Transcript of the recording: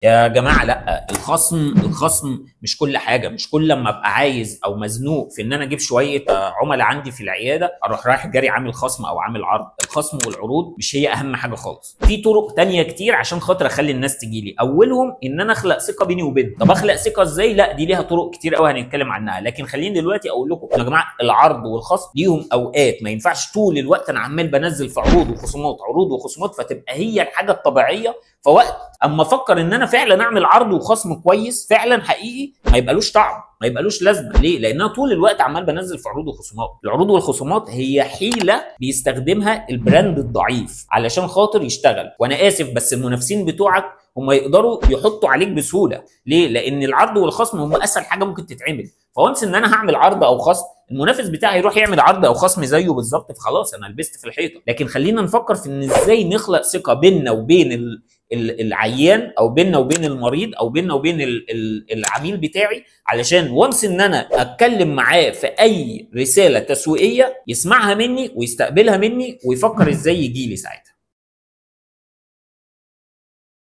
يا جماعه لا، الخصم مش كل حاجه. مش كل لما ابقى عايز او مزنوق في ان انا اجيب شويه عملاء عندي في العياده اروح رايح جاري عامل خصم او عامل عرض. الخصم والعروض مش هي اهم حاجه خالص. في طرق تانية كتير عشان خاطر اخلي الناس تجي لي، اولهم ان انا اخلق ثقه بيني وبينهم. طب اخلق ثقه ازاي؟ لا دي ليها طرق كتير قوي هنتكلم عنها، لكن خليني دلوقتي اقول لكم يا جماعه العرض والخصم ليهم اوقات. ما ينفعش طول الوقت انا عمال بنزل في عروض وخصومات عروض وخصومات فتبقى هي الحاجه الطبيعيه. فوقت اما افكر ان انا فعلا اعمل عرض وخصم كويس فعلا حقيقي ما يبقالوش طعم، ما يبقالوش لازمه. ليه؟ لان انا طول الوقت عمال بنزل في عروض وخصومات. العروض والخصومات هي حيله بيستخدمها البراند الضعيف علشان خاطر يشتغل. وانا اسف بس المنافسين بتوعك هم يقدروا يحطوا عليك بسهوله. ليه؟ لان العرض والخصم هم اسهل حاجه ممكن تتعمل. فونس ان انا هعمل عرض او خصم المنافس بتاعي يروح يعمل عرض او خصم زيه بالظبط، فخلاص انا لبست في الحيطه. لكن خلينا نفكر في ان ازاي نخلق ثقه بيننا وبين العيان او بيننا وبين المريض او بيننا وبين العميل بتاعي، علشان وانس ان انا اتكلم معاه في اي رساله تسويقيه يسمعها مني ويستقبلها مني ويفكر ازاي يجي لي ساعتها.